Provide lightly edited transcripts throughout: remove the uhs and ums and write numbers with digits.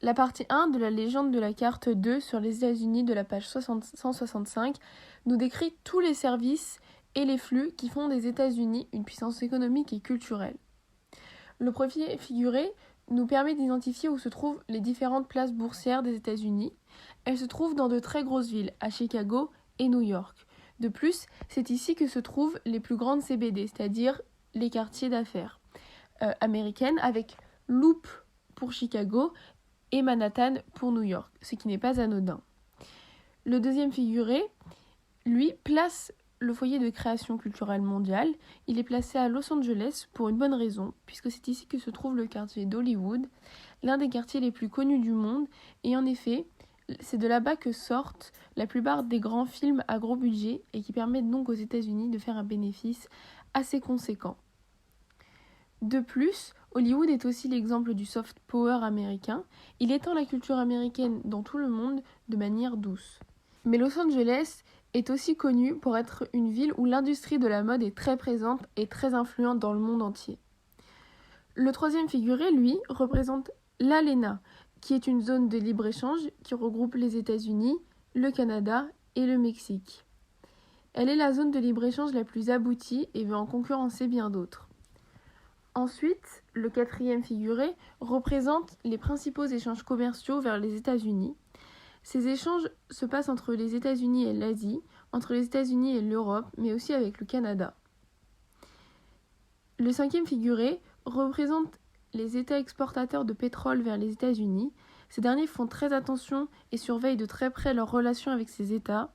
La partie 1 de la légende de la carte 2 sur les États-Unis de la page 165 nous décrit tous les services et les flux qui font des États-Unis une puissance économique et culturelle. Le premier figuré nous permet d'identifier où se trouvent les différentes places boursières des États-Unis. Elles se trouvent dans de très grosses villes, à Chicago et New York. De plus, c'est ici que se trouvent les plus grandes CBD, c'est-à-dire les quartiers d'affaires américaines, avec Loop pour Chicago et Manhattan pour New York, ce qui n'est pas anodin. Le deuxième figuré, lui, place le foyer de création culturelle mondiale. Il est placé à Los Angeles pour une bonne raison, puisque c'est ici que se trouve le quartier d'Hollywood, l'un des quartiers les plus connus du monde, et en effet, c'est de là-bas que sortent la plupart des grands films à gros budget et qui permettent donc aux États-Unis de faire un bénéfice assez conséquent. De plus, Hollywood est aussi l'exemple du soft power américain. Il étend la culture américaine dans tout le monde de manière douce. Mais Los Angeles est aussi connu pour être une ville où l'industrie de la mode est très présente et très influente dans le monde entier. Le troisième figuré, lui, représente l'ALENA, qui est une zone de libre-échange qui regroupe les États-Unis, le Canada et le Mexique. Elle est la zone de libre-échange la plus aboutie et veut en concurrencer bien d'autres. Ensuite, le quatrième figuré représente les principaux échanges commerciaux vers les États-Unis. Ces échanges se passent entre les États-Unis et l'Asie, entre les États-Unis et l'Europe, mais aussi avec le Canada. Le cinquième figuré représente les États exportateurs de pétrole vers les États-Unis. Ces derniers font très attention et surveillent de très près leurs relations avec ces États.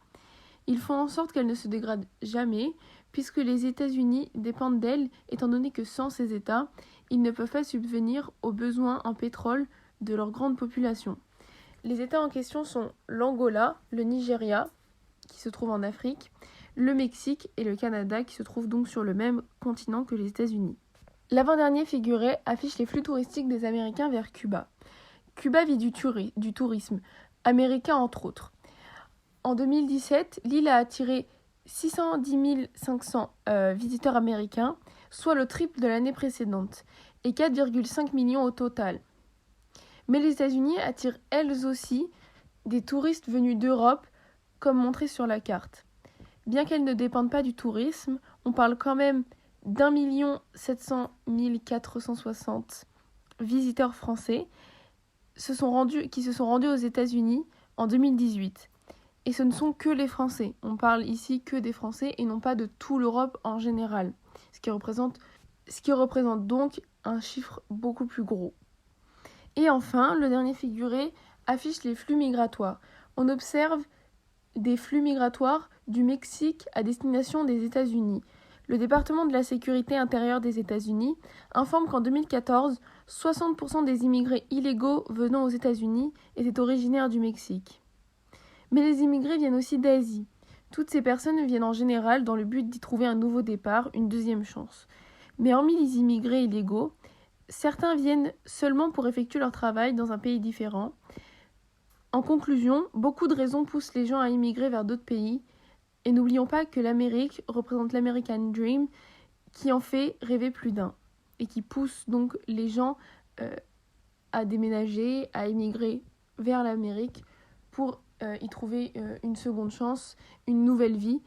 Ils font en sorte qu'elles ne se dégradent jamais, puisque les États-Unis dépendent d'elles, étant donné que sans ces États, ils ne peuvent pas subvenir aux besoins en pétrole de leur grande population. Les États en question sont l'Angola, le Nigeria, qui se trouve en Afrique, le Mexique et le Canada, qui se trouvent donc sur le même continent que les États-Unis. L'avant-dernier figuré affiche les flux touristiques des Américains vers Cuba. Cuba vit du tourisme, américain entre autres. En 2017, l'île a attiré 610 500 visiteurs américains, soit le triple de l'année précédente, et 4,5 millions au total. Mais les États-Unis attirent elles aussi des touristes venus d'Europe, comme montré sur la carte. Bien qu'elles ne dépendent pas du tourisme, on parle quand même d'1 700 460 visiteurs français qui se sont rendus aux États-Unis en 2018. Et ce ne sont que les Français. On parle ici que des Français et non pas de toute l'Europe en général. Ce qui représente donc un chiffre beaucoup plus gros. Et enfin, le dernier figuré affiche les flux migratoires. On observe des flux migratoires du Mexique à destination des États-Unis. Le département de la sécurité intérieure des États-Unis informe qu'en 2014, 60% des immigrés illégaux venant aux États-Unis étaient originaires du Mexique. Mais les immigrés viennent aussi d'Asie. Toutes ces personnes viennent en général dans le but d'y trouver un nouveau départ, une deuxième chance. Mais hormis les immigrés illégaux, certains viennent seulement pour effectuer leur travail dans un pays différent. En conclusion, beaucoup de raisons poussent les gens à immigrer vers d'autres pays. Et n'oublions pas que l'Amérique représente l'American Dream qui en fait rêver plus d'un. Et qui pousse donc les gens à déménager, à immigrer vers l'Amérique pour y trouver une seconde chance, une nouvelle vie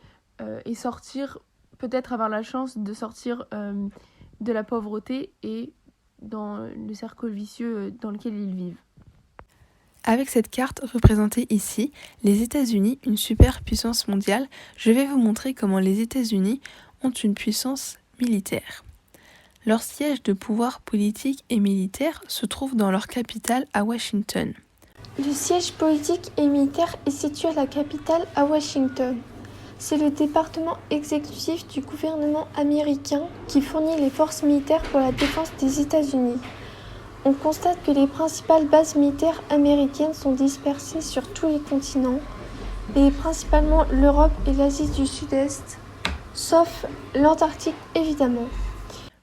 et sortir, peut-être avoir la chance de sortir de la pauvreté et dans le cercle vicieux dans lequel ils vivent. Avec cette carte représentée ici, les États-Unis, une superpuissance mondiale, je vais vous montrer comment les États-Unis ont une puissance militaire. Leur siège de pouvoir politique et militaire se trouve dans leur capitale à Washington. Le siège politique et militaire est situé à la capitale à Washington. C'est le département exécutif du gouvernement américain qui fournit les forces militaires pour la défense des États-Unis. On constate que les principales bases militaires américaines sont dispersées sur tous les continents, et principalement l'Europe et l'Asie du Sud-Est, sauf l'Antarctique évidemment.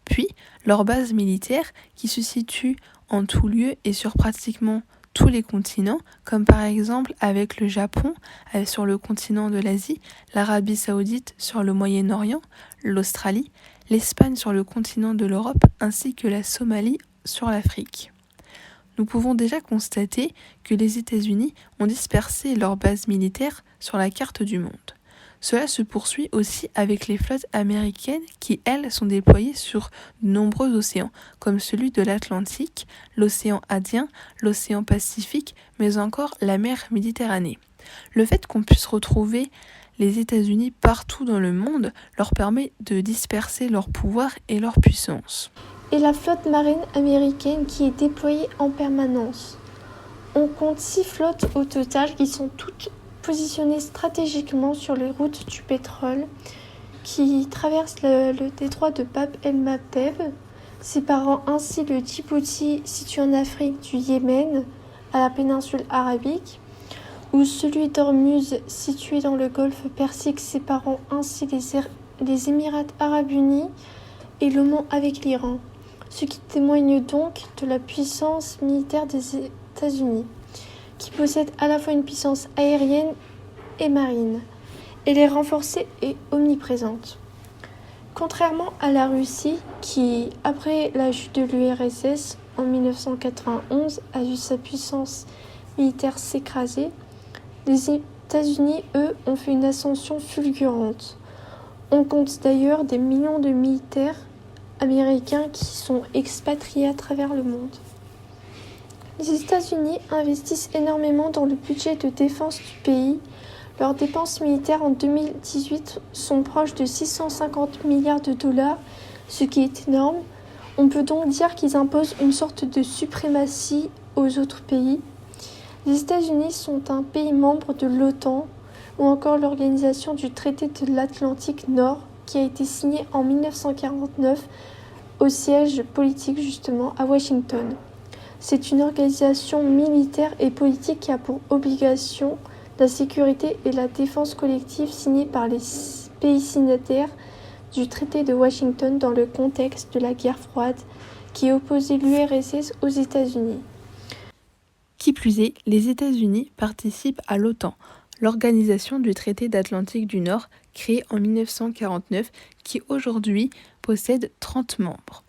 Puis, leur base militaire, qui se situe en tout lieu et sur pratiquement tous les continents, comme par exemple avec le Japon sur le continent de l'Asie, l'Arabie Saoudite sur le Moyen-Orient, l'Australie, l'Espagne sur le continent de l'Europe, ainsi que la Somalie sur l'Afrique. nous pouvons déjà constater que les États-Unis ont dispersé leurs bases militaires sur la carte du monde. Cela se poursuit aussi avec les flottes américaines qui, elles, sont déployées sur de nombreux océans, comme celui de l'Atlantique, l'océan Indien, l'océan Pacifique, mais encore la mer Méditerranée. Le fait qu'on puisse retrouver les États-Unis partout dans le monde leur permet de disperser leur pouvoir et leur puissance. Et la flotte marine américaine qui est déployée en permanence. On compte 6 flottes au total qui sont toutes positionnées stratégiquement sur les routes du pétrole qui traversent le détroit de Bab el-Mandeb, séparant ainsi le Djibouti situé en Afrique du Yémen à la péninsule arabique, ou celui d'Ormuz situé dans le golfe Persique séparant ainsi les Émirats arabes unis et l'Oman avec l'Iran, ce qui témoigne donc de la puissance militaire des États-Unis, qui possède à la fois une puissance aérienne et marine. Elle est renforcée et omniprésente. Contrairement à la Russie, qui, après la chute de l'URSS en 1991, a vu sa puissance militaire s'écraser, les États-Unis, eux, ont fait une ascension fulgurante. On compte d'ailleurs des millions de militaires américains qui sont expatriés à travers le monde. Les États-Unis investissent énormément dans le budget de défense du pays. Leurs dépenses militaires en 2018 sont proches de 650 milliards de dollars, ce qui est énorme. On peut donc dire qu'ils imposent une sorte de suprématie aux autres pays. Les États-Unis sont un pays membre de l'OTAN ou encore l'organisation du traité de l'Atlantique Nord qui a été signé en 1949 au siège politique justement à Washington. C'est une organisation militaire et politique qui a pour obligation la sécurité et la défense collective signée par les pays signataires du traité de Washington dans le contexte de la guerre froide qui opposait l'URSS aux États-Unis. Qui plus est, les États-Unis participent à l'OTAN, l'organisation du traité d'Atlantique du Nord créée en 1949 qui aujourd'hui possède 30 membres.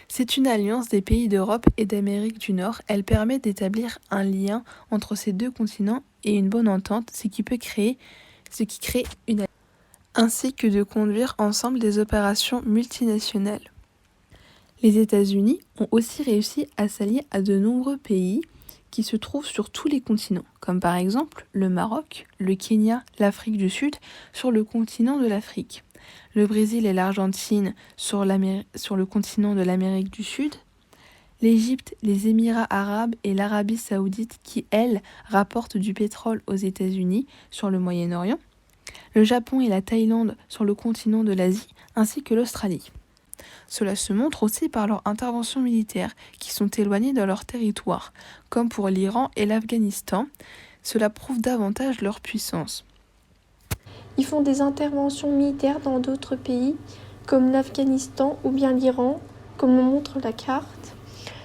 C'est une alliance des pays d'Europe et d'Amérique du Nord. Elle permet d'établir un lien entre ces deux continents et une bonne entente, ce qui crée une alliance, ainsi que de conduire ensemble des opérations multinationales. Les États-Unis ont aussi réussi à s'allier à de nombreux pays qui se trouvent sur tous les continents, comme par exemple le Maroc, le Kenya, l'Afrique du Sud, sur le continent de l'Afrique, le Brésil et l'Argentine sur le continent de l'Amérique du Sud, l'Égypte, les Émirats arabes et l'Arabie saoudite qui, elles, rapportent du pétrole aux États-Unis sur le Moyen-Orient, le Japon et la Thaïlande sur le continent de l'Asie, ainsi que l'Australie. Cela se montre aussi par leurs interventions militaires qui sont éloignées de leur territoire, comme pour l'Iran et l'Afghanistan. Cela prouve davantage leur puissance. Ils font des interventions militaires dans d'autres pays, comme l'Afghanistan ou bien l'Iran, comme le montre la carte.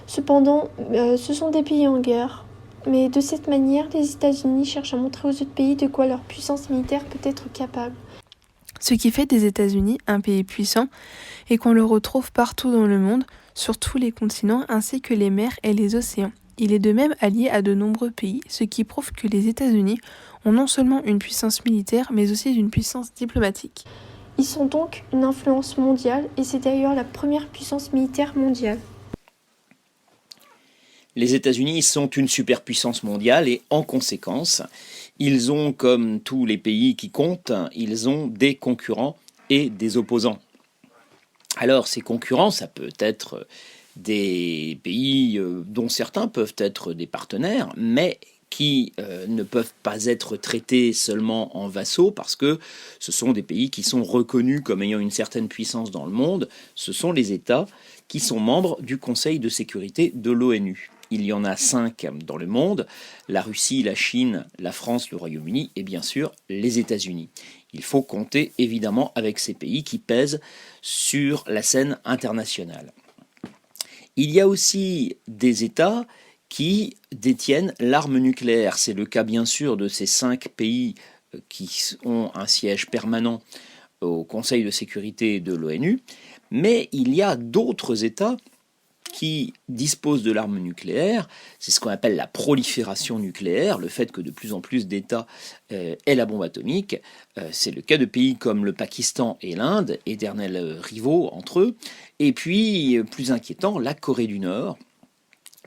Cependant, ce sont des pays en guerre. Mais de cette manière, les États-Unis cherchent à montrer aux autres pays de quoi leur puissance militaire peut être capable. Ce qui fait des États-Unis un pays puissant et qu'on le retrouve partout dans le monde, sur tous les continents ainsi que les mers et les océans. Il est de même allié à de nombreux pays, ce qui prouve que les États-Unis ont non seulement une puissance militaire, mais aussi une puissance diplomatique. Ils sont donc une influence mondiale et c'est d'ailleurs la première puissance militaire mondiale. Les États-Unis sont une superpuissance mondiale et en conséquence, ils ont, comme tous les pays qui comptent, ils ont des concurrents et des opposants. Alors ces concurrents, ça peut être des pays dont certains peuvent être des partenaires, mais qui ne peuvent pas être traités seulement en vassaux parce que ce sont des pays qui sont reconnus comme ayant une certaine puissance dans le monde. Ce sont les États qui sont membres du Conseil de sécurité de l'ONU. Il y en a 5 dans le monde, la Russie, la Chine, la France, le Royaume-Uni et bien sûr les États-Unis. Il faut compter évidemment avec ces pays qui pèsent sur la scène internationale. Il y a aussi des États qui détiennent l'arme nucléaire. C'est le cas bien sûr de ces 5 pays qui ont un siège permanent au Conseil de sécurité de l'ONU, mais il y a d'autres États qui disposent de l'arme nucléaire, c'est ce qu'on appelle la prolifération nucléaire, le fait que de plus en plus d'États aient la bombe atomique. C'est le cas de pays comme le Pakistan et l'Inde, éternels rivaux entre eux. Et puis, plus inquiétant, la Corée du Nord,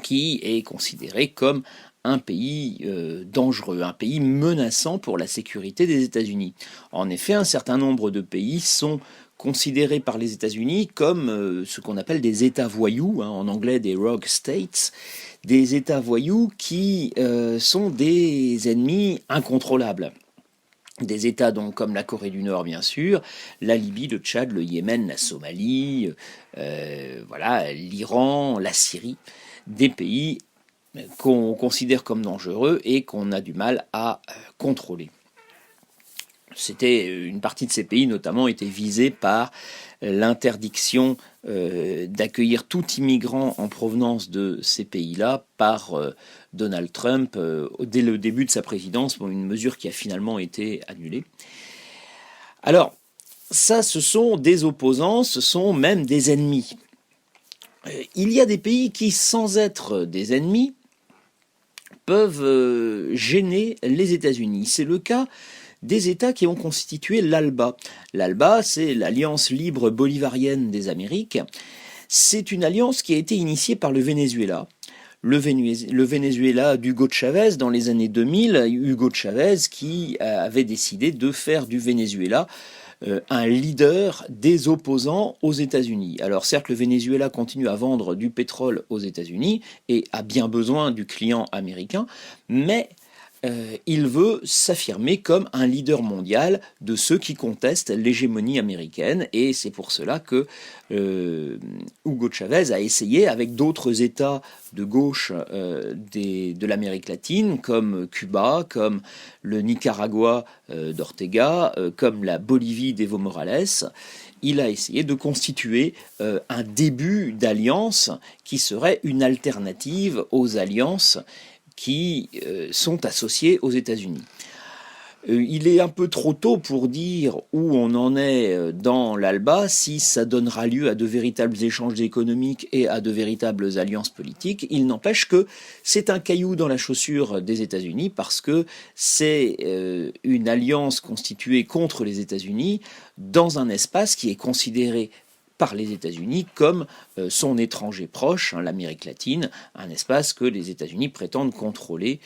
qui est considérée comme un pays dangereux, un pays menaçant pour la sécurité des États-Unis. En effet, un certain nombre de pays sont considérés par les États-Unis comme ce qu'on appelle des États voyous, en anglais des rogue states, des États voyous qui sont des ennemis incontrôlables. Des États donc comme la Corée du Nord bien sûr, la Libye, le Tchad, le Yémen, la Somalie, l'Iran, la Syrie, des pays qu'on considère comme dangereux et qu'on a du mal à contrôler. Une partie de ces pays notamment était visée par l'interdiction d'accueillir tout immigrant en provenance de ces pays-là par Donald Trump dès le début de sa présidence, une mesure qui a finalement été annulée. Alors, ça, ce sont des opposants, ce sont même des ennemis. Il y a des pays qui, sans être des ennemis, peuvent gêner les États-Unis. C'est le cas des États qui ont constitué l'ALBA. L'ALBA, c'est l'Alliance libre bolivarienne des Amériques. C'est une alliance qui a été initiée par le Venezuela. Le Venezuela d'Hugo Chavez dans les années 2000, Hugo Chavez qui avait décidé de faire du Venezuela un leader des opposants aux États-Unis. Alors certes, le Venezuela continue à vendre du pétrole aux États-Unis et a bien besoin du client américain, mais il veut s'affirmer comme un leader mondial de ceux qui contestent l'hégémonie américaine, et c'est pour cela que Hugo Chavez a essayé avec d'autres États de gauche de l'Amérique latine, comme Cuba, comme le Nicaragua d'Ortega, comme la Bolivie d'Evo Morales. Il a essayé de constituer un début d'alliance qui serait une alternative aux alliances qui sont associés aux États-Unis. Il est un peu trop tôt pour dire où on en est dans l'ALBA, si ça donnera lieu à de véritables échanges économiques et à de véritables alliances politiques. Il n'empêche que c'est un caillou dans la chaussure des États-Unis parce que c'est une alliance constituée contre les États-Unis dans un espace qui est considéré par les États-Unis comme son étranger proche, l'Amérique latine, un espace que les États-Unis prétendent contrôler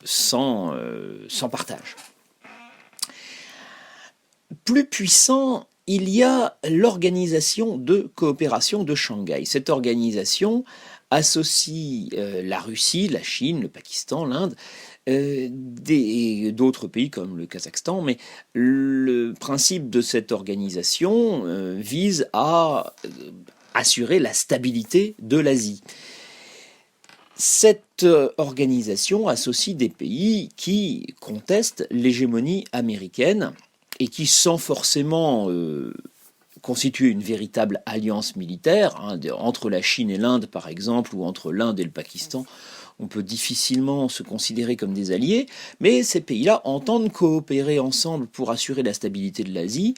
sans partage. Plus puissant, il y a l'Organisation de coopération de Shanghai. Cette organisation associe la Russie, la Chine, le Pakistan, l'Inde, d'autres pays comme le Kazakhstan, mais le principe de cette organisation vise à assurer la stabilité de l'Asie. Cette organisation associe des pays qui contestent l'hégémonie américaine et qui, sans forcément constituer une véritable alliance militaire, entre la Chine et l'Inde par exemple, ou entre l'Inde et le Pakistan, on peut difficilement se considérer comme des alliés, mais ces pays-là entendent coopérer ensemble pour assurer la stabilité de l'Asie,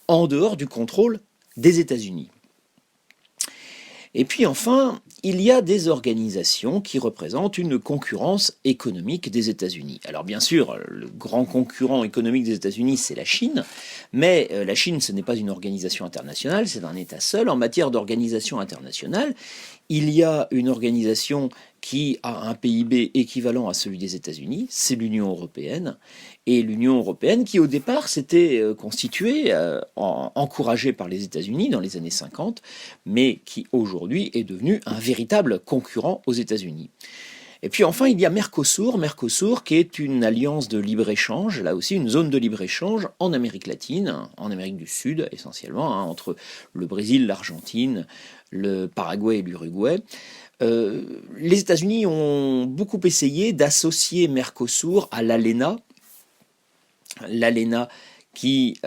en dehors du contrôle des États-Unis. Et puis enfin, il y a des organisations qui représentent une concurrence économique des États-Unis. Alors bien sûr, le grand concurrent économique des États-Unis, c'est la Chine, mais la Chine, ce n'est pas une organisation internationale, c'est un État seul. En matière d'organisation internationale, il y a une organisation qui a un PIB équivalent à celui des États-Unis, c'est l'Union européenne. Et l'Union européenne qui au départ s'était constituée, encouragée par les États-Unis dans les années 50, mais qui aujourd'hui est devenue un véritable concurrent aux États-Unis. Et puis enfin, il y a Mercosur qui est une alliance de libre-échange, là aussi une zone de libre-échange en Amérique latine, en Amérique du Sud essentiellement, entre le Brésil, l'Argentine, le Paraguay et l'Uruguay. Les États-Unis ont beaucoup essayé d'associer Mercosur à l'ALENA, qui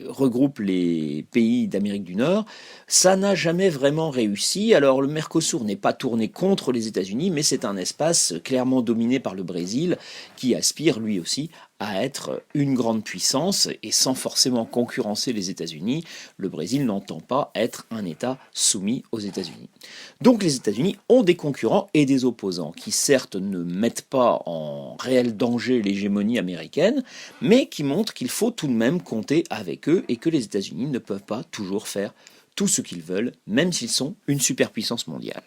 regroupe les pays d'Amérique du Nord. Ça n'a jamais vraiment réussi. Alors le Mercosur n'est pas tourné contre les États-Unis, mais c'est un espace clairement dominé par le Brésil qui aspire lui aussi à être une grande puissance et sans forcément concurrencer les États-Unis, le Brésil n'entend pas être un État soumis aux États-Unis. Donc les États-Unis ont des concurrents et des opposants qui certes ne mettent pas en réel danger l'hégémonie américaine, mais qui montrent qu'il faut tout de même compter avec eux et que les États-Unis ne peuvent pas toujours faire tout ce qu'ils veulent, même s'ils sont une superpuissance mondiale.